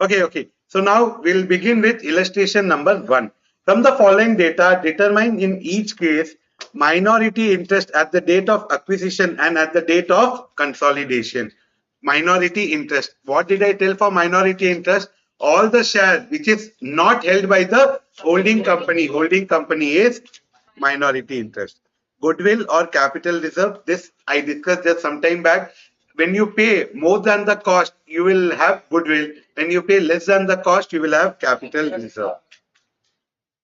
Okay. So now we'll begin with illustration number 1. From the following data, determine in each case minority interest at the date of acquisition and at the date of consolidation. Minority interest. What did I tell for minority interest? All the share which is not held by the holding company. Holding company is minority interest. Goodwill or capital reserve. This I discussed just some time back. When you pay more than the cost, you will have goodwill. When you pay less than the cost, you will have capital reserve.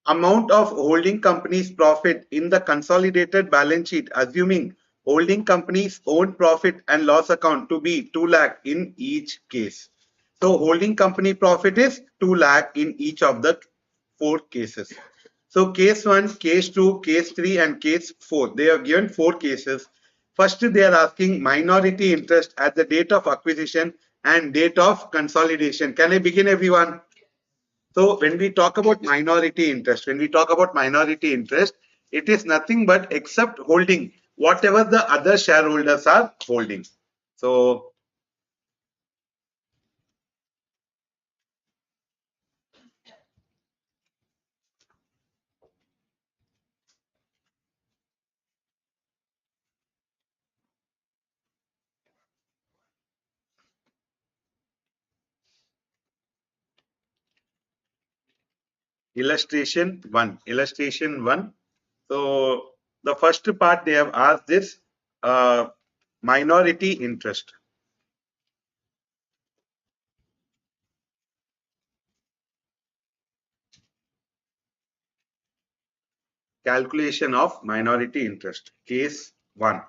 Amount of holding company's profit in the consolidated balance sheet, assuming holding company's own profit and loss account to be 2 lakh in each case. So holding company profit is 2 lakh in each of the 4 cases. So case 1, case 2, case 3 and case 4. They have given 4 cases. First, they are asking minority interest at the date of acquisition and date of consolidation. Can I begin, everyone? So when we talk about minority interest, it is nothing but except holding whatever the other shareholders are holding. So illustration 1. So the first part they have asked this minority interest. Calculation of minority interest. Case 1.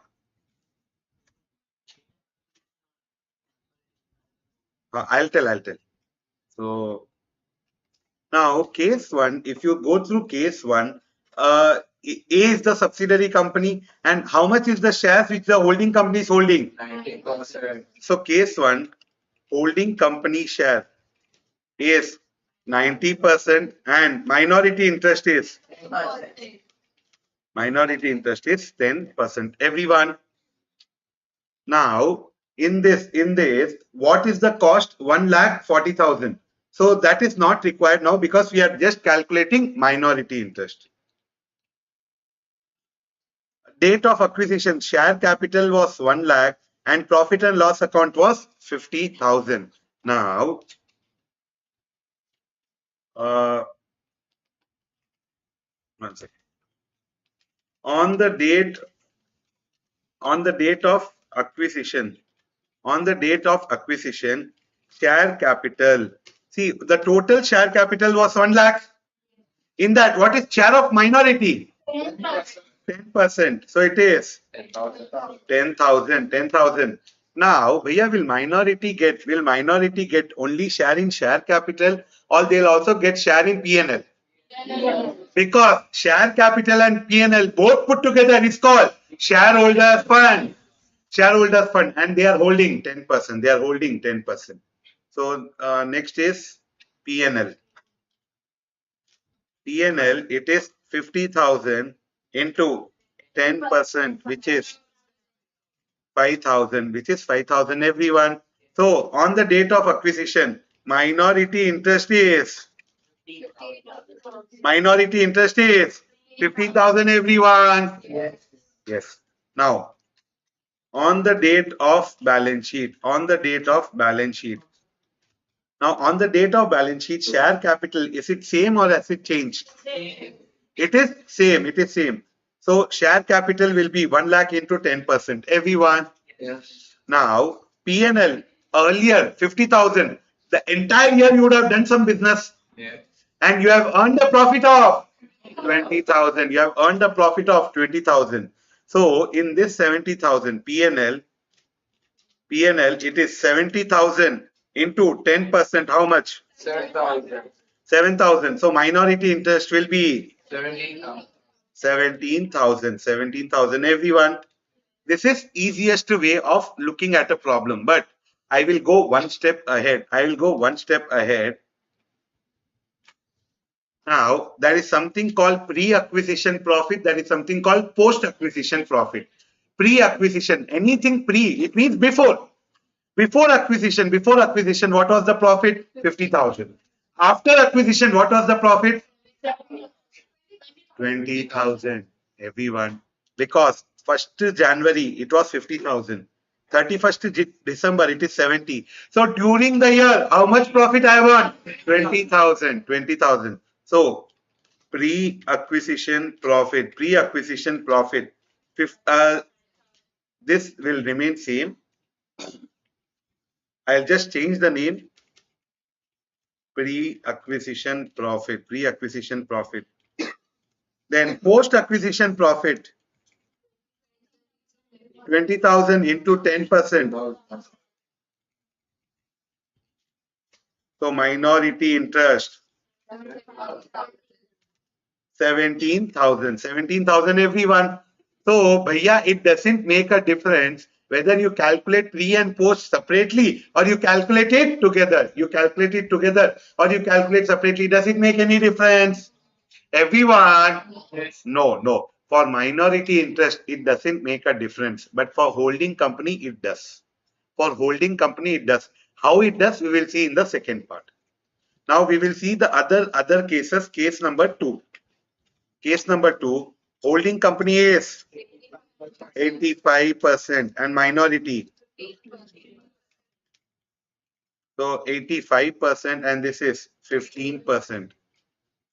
I'll tell. So now case 1, if you go through case 1, A is the subsidiary company and how much is the shares which the holding company is holding? 90%. So case 1, holding company share is 90% and minority interest is 10%. Everyone. Now in this, what is the cost? 1,40,000. So that is not required now because we are just calculating minority interest. Date of acquisition, share capital was 1 lakh and profit and loss account was 50,000. Now, one second. On the date of acquisition, share capital. See, the total share capital was 1 lakh. In that, what is share of minority? 10%. So it is 10,000. Now, where will minority get? Will minority get only share in share capital or they'll also get share in P&L? Because share capital and P&L both put together is called shareholders fund. And they are holding 10%. So next is P&L. It is 50,000 into 10%, which is 5,000, everyone. So on the date of acquisition, minority interest is 50,000, everyone. Yes. Now on the date of balance sheet, now on the date of balance sheet, share capital, is it same or has it changed? It is same. So share capital will be 1 lakh into 10%. Everyone. Yes. Now P&L earlier 50,000. The entire year you would have done some business. Yes. And you have earned a profit of 20,000. You have earned a profit of 20,000. So in this 70,000 P&L, it is 70,000 into 10%. How much? 7,000. So minority interest will be 17,000. Everyone. This is easiest way of looking at a problem, but I will go one step ahead. Now, there is something called pre-acquisition profit. There is something called post-acquisition profit. Pre-acquisition, anything pre, it means before. Before acquisition, what was the profit? 50,000. After acquisition, what was the profit? 20,000. Everyone. Because 1st January, it was 50,000. 31st December, it is 70. So during the year, how much profit I want? 20,000. 20,000. So pre-acquisition profit, this will remain same. I'll just change the name. Pre-acquisition profit. Then post-acquisition profit, 20,000 into 10%. So minority interest, 17,000. 17,000 everyone. So, bhaiya, it doesn't make a difference whether you calculate pre and post separately or you calculate it together. You calculate it together or you calculate separately. Does it make any difference? Everyone? No, no. For minority interest, it doesn't make a difference. But for holding company, it does. For holding company, it does. How it does, we will see in the second part. Now we will see the other cases. Case number 2. Case number 2, holding company is 85% and minority. So 85% and this is 15%.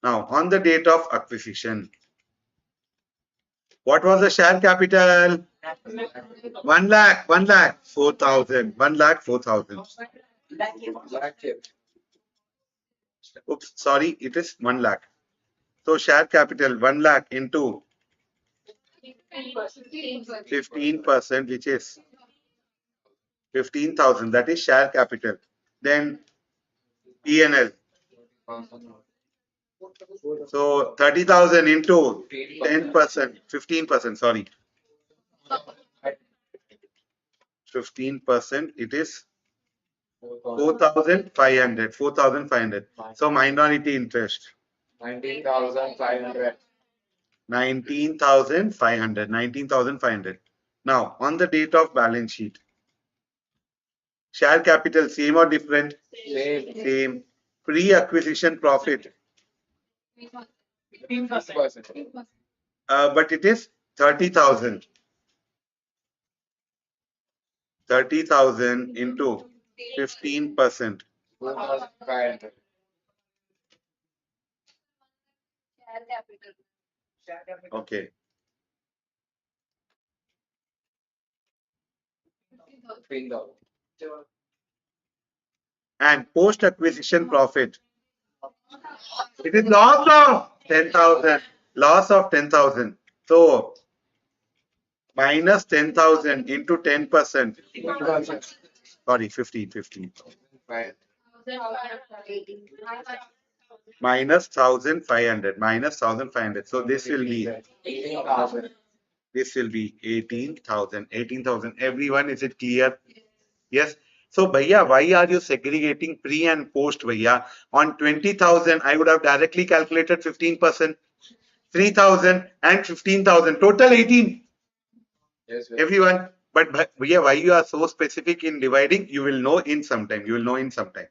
Now on the date of acquisition, what was the share capital? 1 lakh, 4,000, 4,000. Oops, sorry, it is 1 lakh. So share capital 1 lakh into 15%, which is 15,000. That is share capital. Then P&L. So 30,000 into 10%, 15%, sorry. 15%, it is 4,500, 4,500. So minority interest. 19,500. 19,500, 19,500. Now, on the date of balance sheet, share capital same or different? Same. Same. Pre-acquisition profit, 15%. but it is 30,000. 30,000 into 15%. 2,500. Okay. 15,000. And post-acquisition profit, it is loss of 10,000. Loss of 10,000. So minus 10,000 into 10%. Sorry, 15. Minus 1,500. Minus 1,500. So this will be 18,000. 18,000. 18,000. Everyone, is it clear? Yes. So, bhaiya, why are you segregating pre and post, bhaiya? On 20,000, I would have directly calculated 15%, 3,000 and 15,000, total 18. Yes, sir. Everyone. But bhaiya, why you are so specific in dividing? You will know in some time. You will know in some time.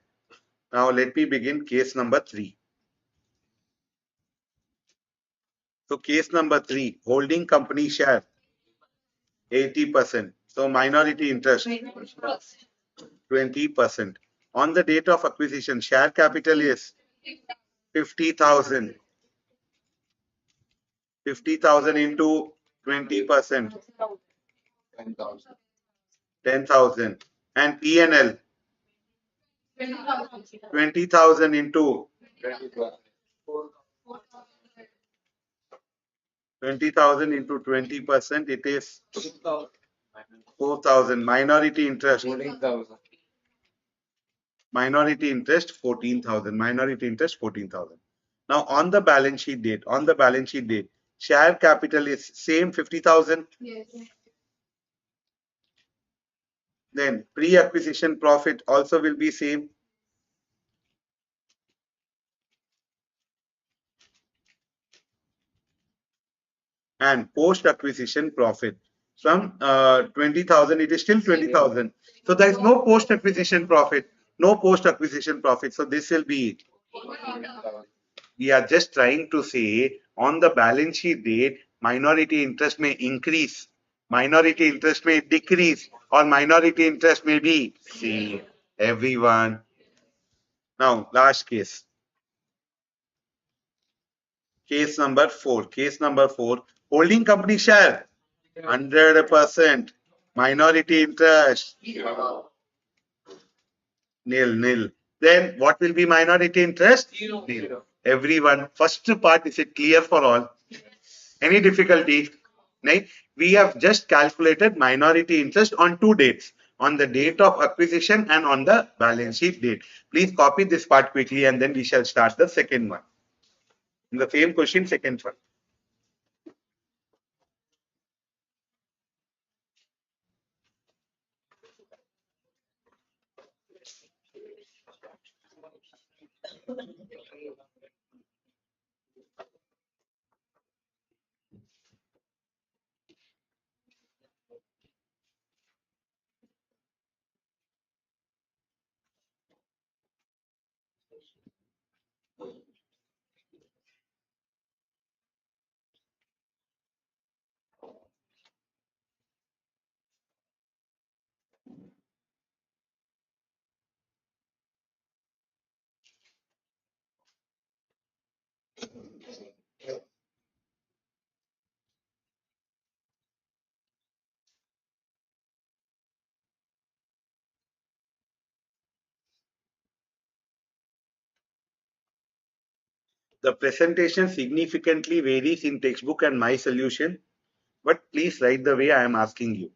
Now, let me begin case number 3. So, case number 3, holding company share 80%. So, minority interest 20%. On the date of acquisition, share capital is 50,000. 50,000 into 20%, 10,000. 10,000. And P&L, 20,000 into 20,000. 20,000 into 20%, it is 4,000. Minority interest, 14,000. minority interest 14,000. Minority interest 14,000. Now on the balance sheet date, share capital is same 50,000. Yes. Then pre-acquisition profit also will be same. And post-acquisition profit. from 20,000, it is still 20,000. So there is no post acquisition profit, no post acquisition profit. So this will be, we are just trying to say on the balance sheet date, minority interest may increase, minority interest may decrease, or minority interest may be same. Everyone. Now, last case. Case number 4. Case number 4. Holding company share 100%. Minority interest nil. Then what will be minority interest? Nil. Everyone. First part, is it clear for all? Any difficulty? Right? We have just calculated minority interest on two dates, on the date of acquisition and on the balance sheet date. Please copy this part quickly and then we shall start the second one. In the same question, second one. The presentation significantly varies in textbook and my solution, but please write the way I am asking you.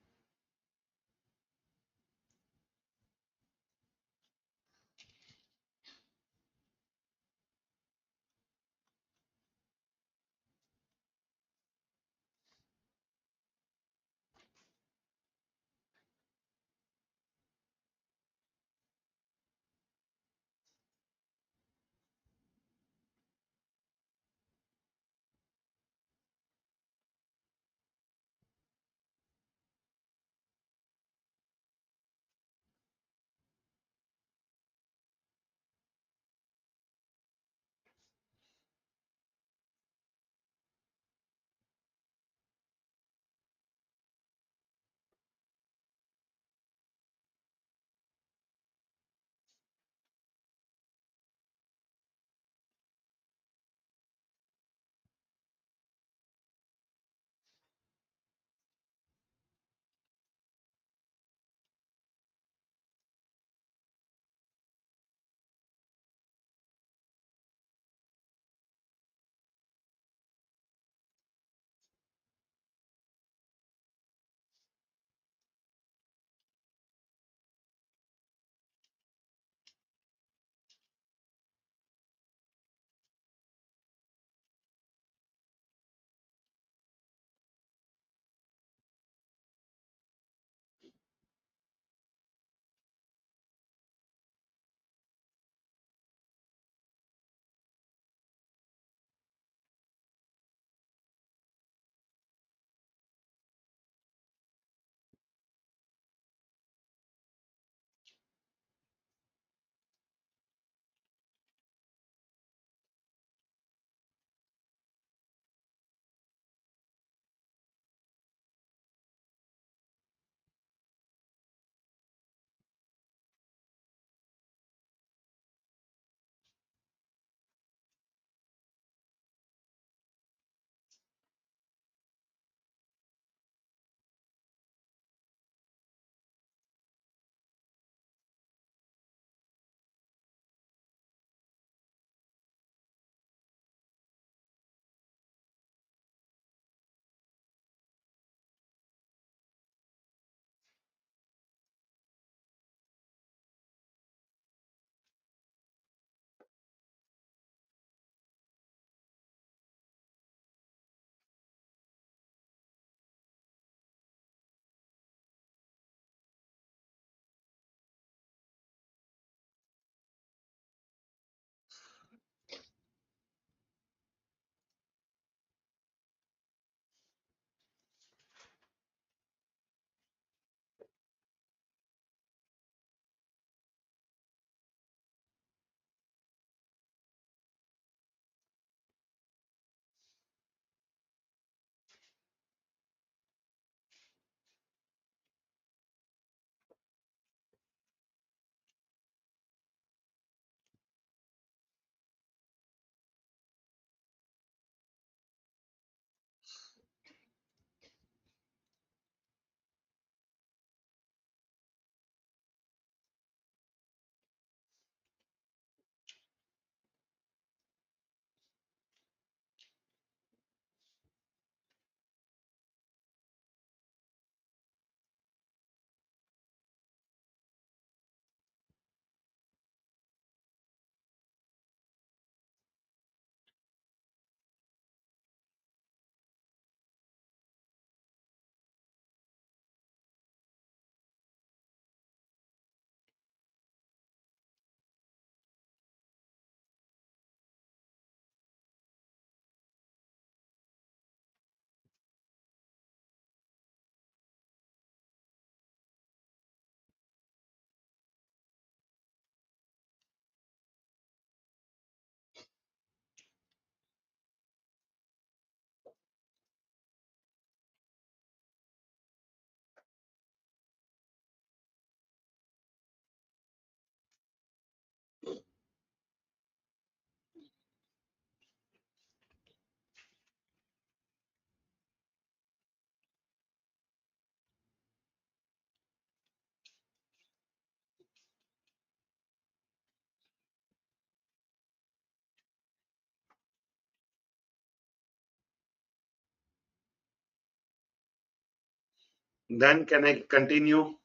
Then can I continue?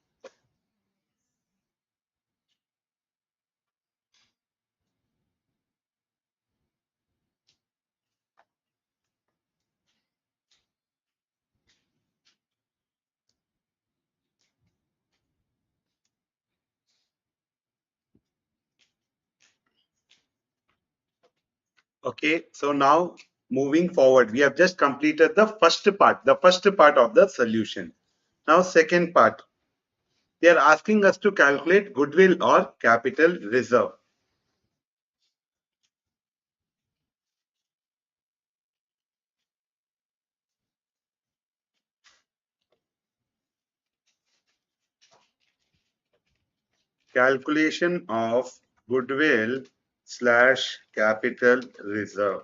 Okay, so now moving forward, we have just completed the first part of the solution. Now, second part, they are asking us to calculate goodwill or capital reserve. Calculation of goodwill slash capital reserve.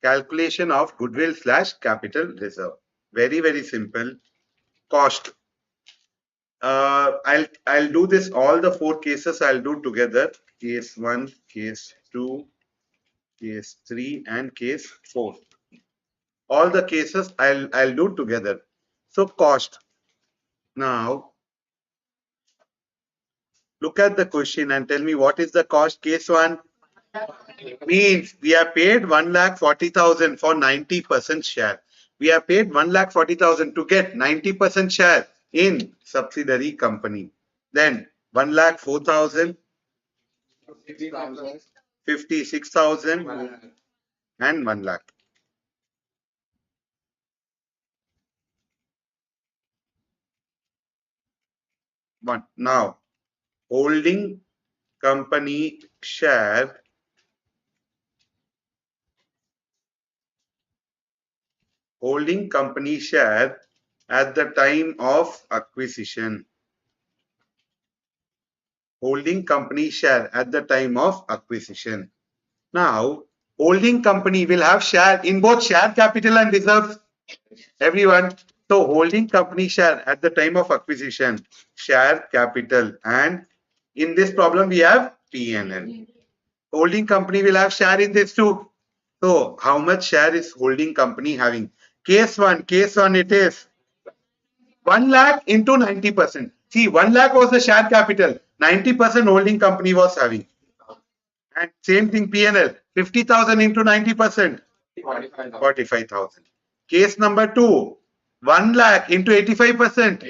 Calculation of goodwill slash capital reserve. Very, very simple. Cost. I'll do this all the four cases I'll do together. Case 1, case 2, case 3 and case 4. All the cases I'll do together. So cost. Now look at the question and tell me what is the cost. Case 1 means we have paid 1,40,000 for 90% share. We have paid 1,40,000 to get 90% share in subsidiary company. Then 1,04,000, 56,000 and 1 lakh. One. Now holding company share, holding company share at the time of acquisition. Holding company share at the time of acquisition. Now, holding company will have share in both share capital and reserves. Everyone. So, holding company share at the time of acquisition, share capital, and in this problem we have P&L. Holding company will have share in this too. So, how much share is holding company having? Case 1 it is 1 lakh into 90%. See, 1 lakh was the share capital, 90% holding company was having. And same thing P&L, 50,000 into 90%, 45,000. Case number 2, 1 lakh into 85%,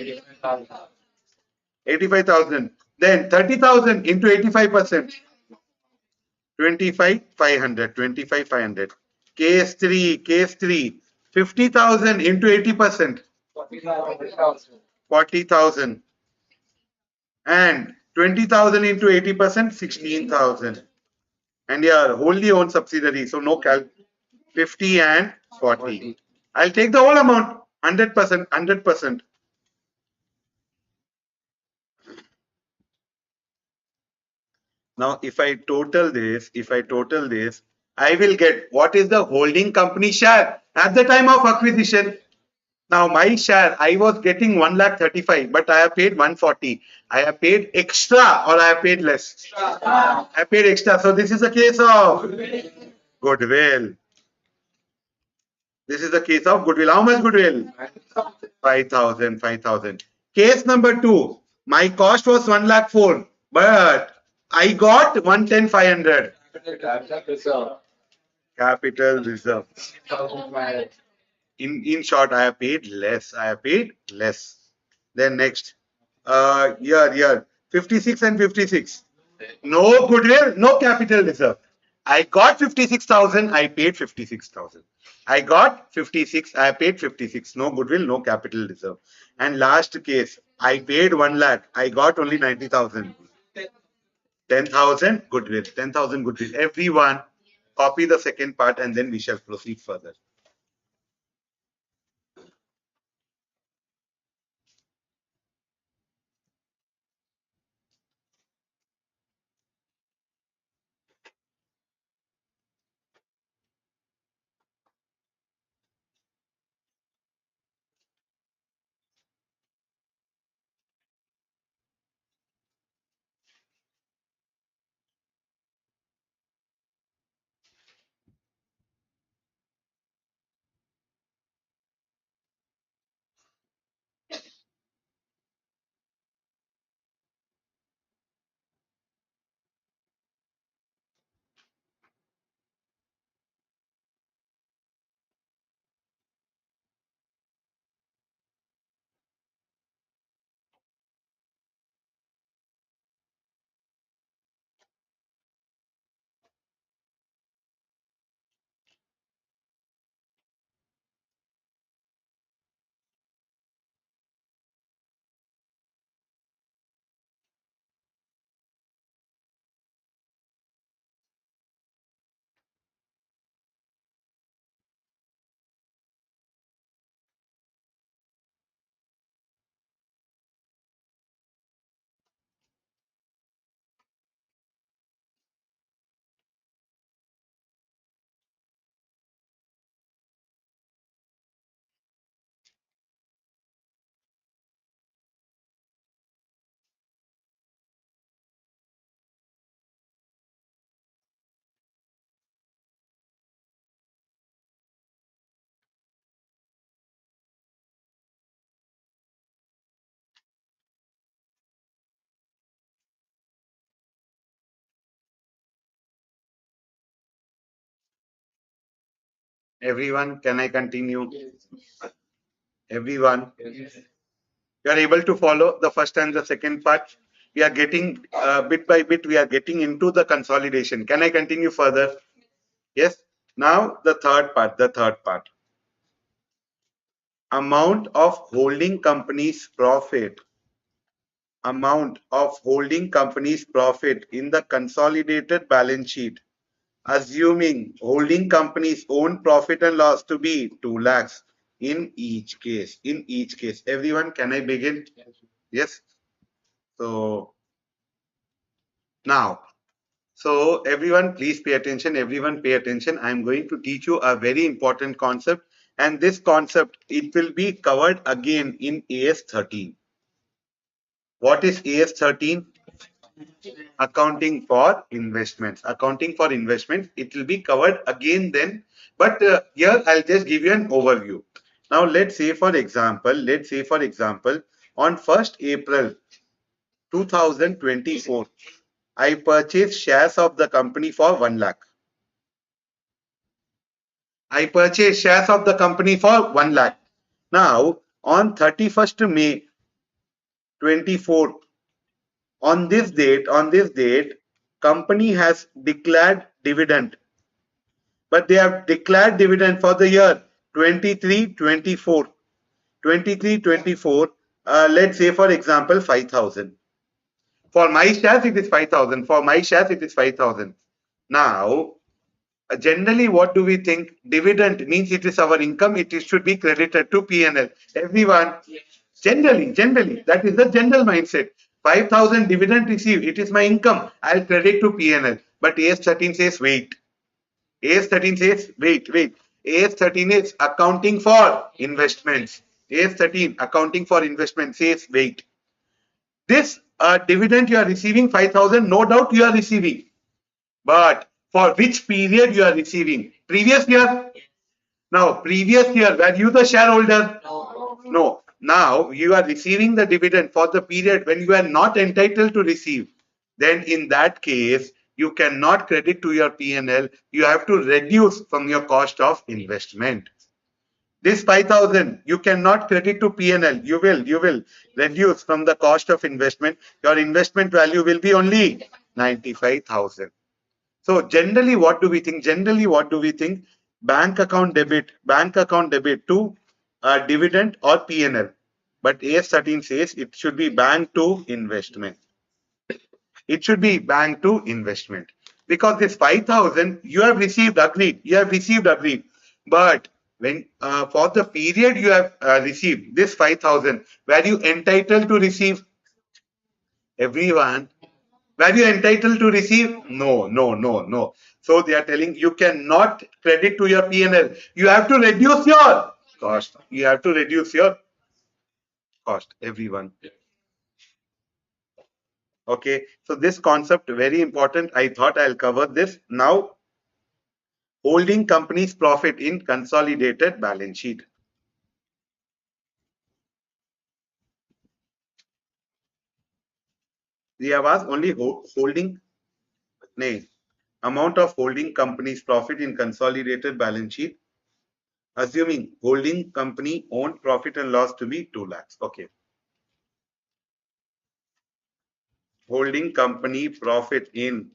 85,000. Then 30,000 into 85%, 25,500, 25,500. Case 3, 50,000 into 80%, 40,000. And 20,000 into 80%, 16,000. And your wholly owned subsidiary, so no cal, 50 and 40. I'll take the whole amount, 100%, 100%. Now, if I total this, I will get what is the holding company share at the time of acquisition. Now, my share, I was getting 1,35,000, but I have paid 140. I have paid extra or I have paid less? I paid extra. So, this is a case of goodwill. This is the case of goodwill. How much goodwill? 5,000, 5,000. Case number 2. My cost was 1,04,000, but I got 110,500. Capital reserve. In short, I have paid less. I have paid less. Then next, here, 56 and 56. No goodwill, no capital reserve. I got 56,000, I paid 56,000. I got 56, I paid 56. No goodwill, no capital reserve. And last case, I paid 1 lakh, I got only 90,000. 10,000 goodwill, 10,000 goodwill. Everyone, copy the second part and then we shall proceed further. Everyone, can I continue? Yes. Everyone, Yes. you are able to follow the first and the second part. We are getting bit by bit, we are getting into the consolidation. Can I continue further? Yes. Now the third part, amount of holding company's profit, in the consolidated balance sheet, assuming holding company's own profit and loss to be 2 lakhs in each case. Everyone, can I begin? Yes. So now, so everyone, please pay attention. Everyone, pay attention. I am going to teach you a very important concept, and this concept, it will be covered again in AS 13. What is AS 13? Accounting for investments. It will be covered again then. But here I'll just give you an overview. Now let's say for example, on 1st April 2024, I purchased shares of the company for 1 lakh. I purchased shares of the company for 1 lakh. Now, on 31st May 24, on this date, company has declared dividend. But they have declared dividend for the year 23-24. Let's say for example 5,000. For my shares, it is 5,000. Now, generally, what do we think? Dividend means it is our income. Should be credited to P&L. Everyone, generally, that is the general mindset. 5,000 dividend received. It is my income. I'll credit to P&L. But AS 13 says wait. AS 13 says wait. AS 13 is accounting for investments. AS 13 accounting for investment says wait. This dividend you are receiving 5,000, no doubt you are receiving. But for which period you are receiving? Previous year? Now, previous year, were you the shareholder? No. Now, you are receiving the dividend for the period when you are not entitled to receive. Then in that case, you cannot credit to your P&L. You have to reduce from your cost of investment. This 5,000, you cannot credit to P&L. You will reduce from the cost of investment. Your investment value will be only 95,000. So generally, what do we think? Bank account debit to dividend or P&L. But AS 13 says it should be bank to investment. Because this 5,000 you have received, agreed. But when for the period you have received this 5,000, were you entitled to receive? Everyone, were you entitled to receive? No. So they are telling you cannot credit to your P&L. You have to reduce your cost. Everyone. Okay. So this concept very important. I thought I'll cover this. Now, holding company's profit in consolidated balance sheet. We have asked only holding name. Amount of holding company's profit in consolidated balance sheet, assuming holding company own profit and loss to be 2 lakhs. Okay. Holding company profit in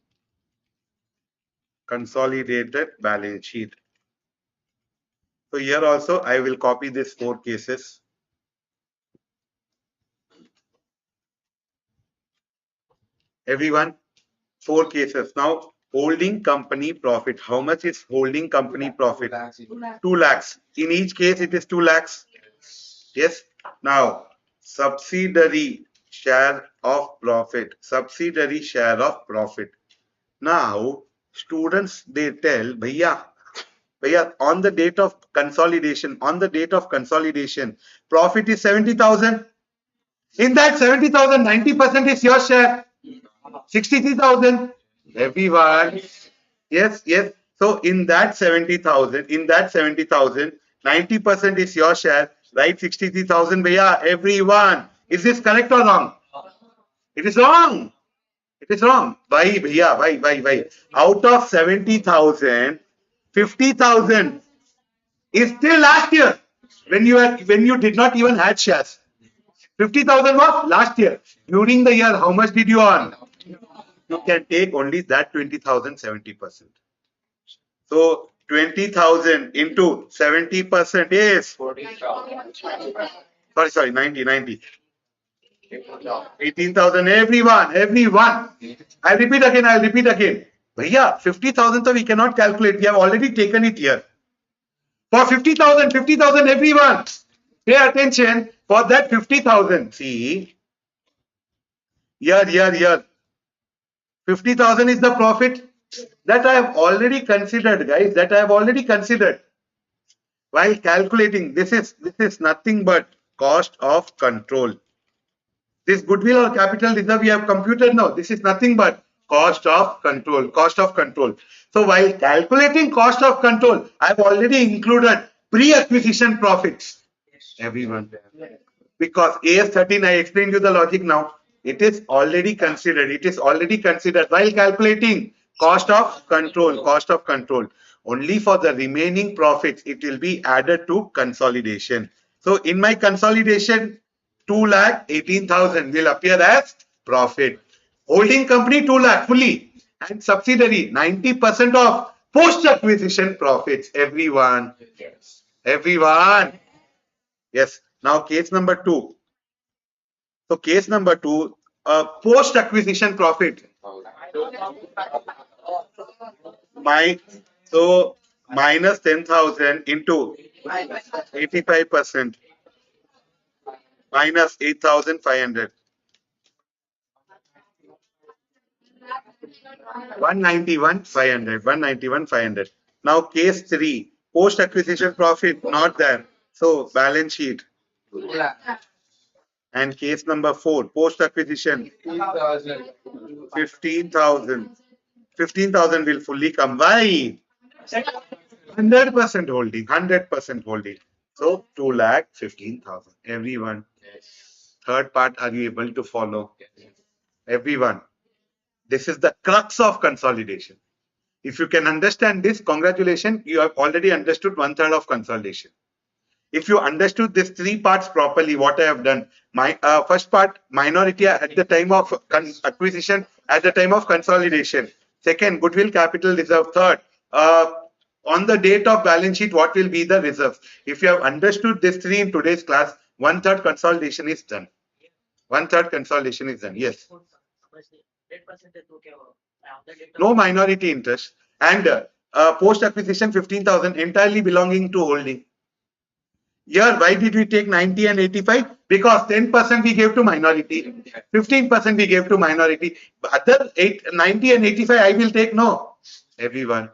consolidated balance sheet. So here also I will copy these 4 cases. Everyone, 4 cases. Now, holding company profit. How much is holding company profit? 2 lakhs. In each case, it is 2 lakhs. Yes. Now, subsidiary share of profit. Now, students, they tell, Bhaiya, on the date of consolidation, profit is 70,000. In that 70,000, 90% is your share. 63,000. Everyone. Yes. So in that 70,000, 90% is your share, right? 63,000, bhaiya, everyone. Is this correct or wrong? It is wrong. Why, bhaiya? Why? Out of 70,000, 50,000 is still last year when you did not even had shares. 50,000 was last year. During the year, how much did you earn? You can take only that 20,000 70%. So 20,000 into 70% is 14,000. sorry 90. 18,000 everyone. I'll repeat again. Bhaiya, 50,000 so we cannot calculate. We have already taken it here. For 50,000 everyone. Pay attention for that 50,000. See, here. 50,000 is the profit that I have already considered, guys. That I have already considered. While calculating, this is nothing but cost of control. This goodwill or capital reserve we have computed now. This is nothing but cost of control. Cost of control. So while calculating cost of control, I have already included pre-acquisition profits. Everyone. Because AS13, I explained you the logic now. It is already considered. It is already considered while calculating cost of control. Cost of control. Only for the remaining profits, it will be added to consolidation. So in my consolidation, 2,18,000 will appear as profit. Holding company 2 lakh fully and subsidiary 90% of post-acquisition profits. Everyone. Everyone. Yes. Now case number 2. So case number 2, post-acquisition profit. My so minus 10,000 into 85% minus 8,500. 191,500. Now case 3, post-acquisition profit not there. So balance sheet. And case number 4, post-acquisition 15,000. 15,000 will fully come. Why? 100% holding. 100% holding. So 2,15,000. Everyone. Third part, are you able to follow? Everyone. This is the crux of consolidation. If you can understand this, congratulations, you have already understood 1/3 of consolidation. If you understood these 3 parts properly, what I have done, my first part, minority at the time of acquisition, at the time of consolidation. Second, goodwill capital reserve. Third, on the date of balance sheet, what will be the reserves? If you have understood these 3 in today's class, 1/3 consolidation is done. 1/3 consolidation is done. Yes. No minority interest. And post acquisition 15,000 entirely belonging to holding. Here, why did we take 90 and 85? Because 10% we gave to minority, 15% we gave to minority. Other 90 and 85 I will take no. Everyone,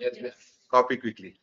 copy quickly.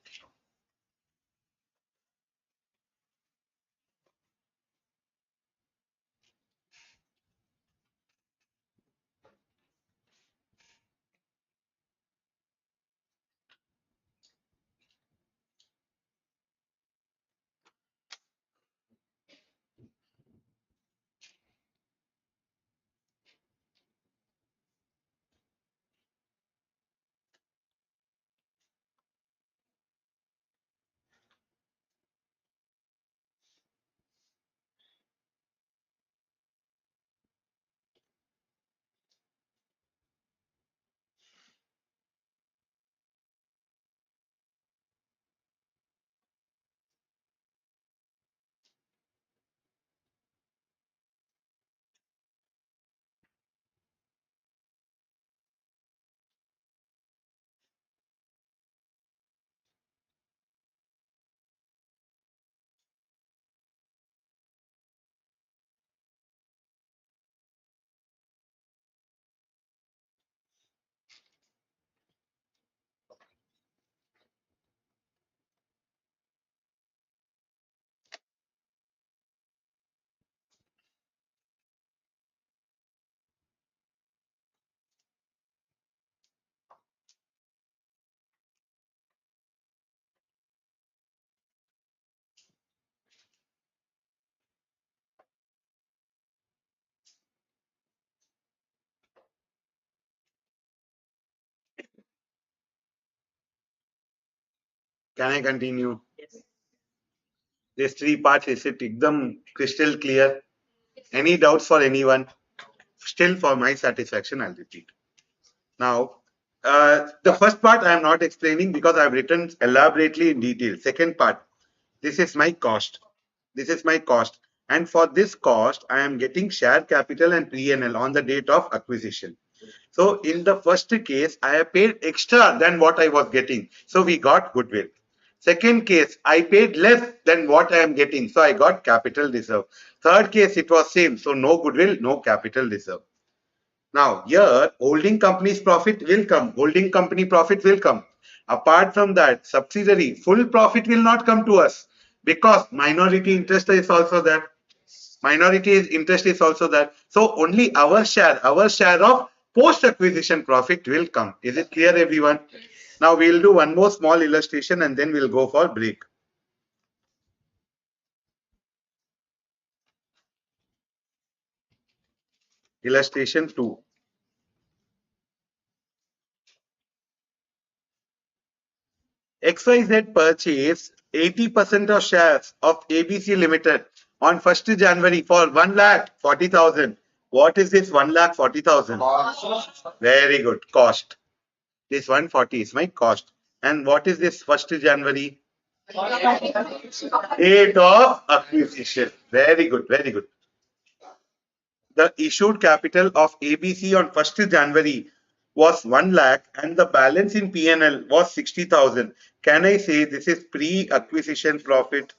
Can I continue? These three parts, is it ekdam crystal clear? Any doubts for anyone? Still, for my satisfaction, I'll repeat. Now, the first part I am not explaining because I've written elaborately in detail. Second part, this is my cost. This is my cost. And for this cost, I am getting share capital and P&L on the date of acquisition. So in the first case, I have paid extra than what I was getting. So we got goodwill. Second case, I paid less than what I am getting. So I got capital reserve. Third case, it was same. So no goodwill, no capital reserve. Now here, holding company's profit will come. Holding company profit will come. Apart from that, subsidiary, full profit will not come to us because minority interest is also there. Minority interest is also there. So only our share of post-acquisition profit will come. Is it clear, everyone? Now we'll do one more small illustration and then we'll go for break. Illustration 2. XYZ purchased 80% of shares of ABC Limited on 1st January for 1,40,000. What is this 1,40,000? Very good. Cost. This 140 is my cost. And what is this 1st January? Date of acquisition. Very good. Very good. The issued capital of ABC on 1st January was 1 lakh and the balance in P&L was 60,000. Can I say this is pre-acquisition profit?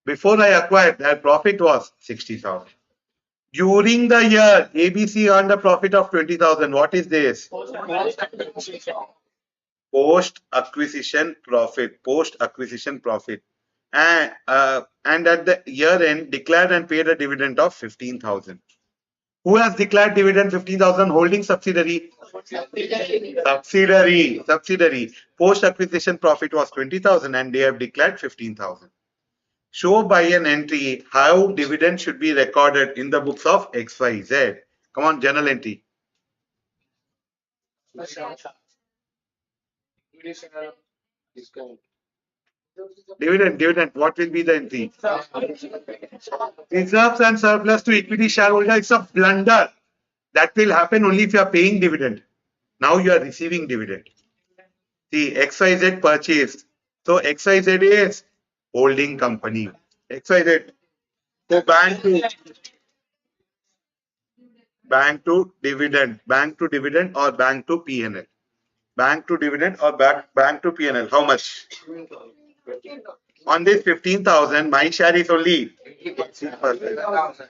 Before I acquired, their profit was 60,000. During the year, ABC earned a profit of 20,000. What is this? Post-acquisition profit. Post-acquisition profit. And at the year end, declared and paid a dividend of 15,000. Who has declared dividend 15,000? Holding subsidiary. Subsidiary. Post-acquisition profit was 20,000 and they have declared 15,000. Show by an entry how dividend should be recorded in the books of XYZ. Come on, journal entry. Dividend. What will be the entry? Reserves and surplus to equity shareholder. It's a blunder. That will happen only if you are paying dividend. Now you are receiving dividend. See, XYZ purchased. So XYZ is holding company. XYZ. So bank to dividend or bank to P&L. Bank to dividend or bank to P&L. How much? On this 15,000, my share is only 80%.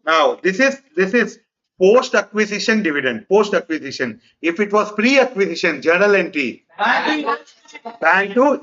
Now this is post acquisition dividend. Post acquisition. If it was pre acquisition, journal entry. Bank to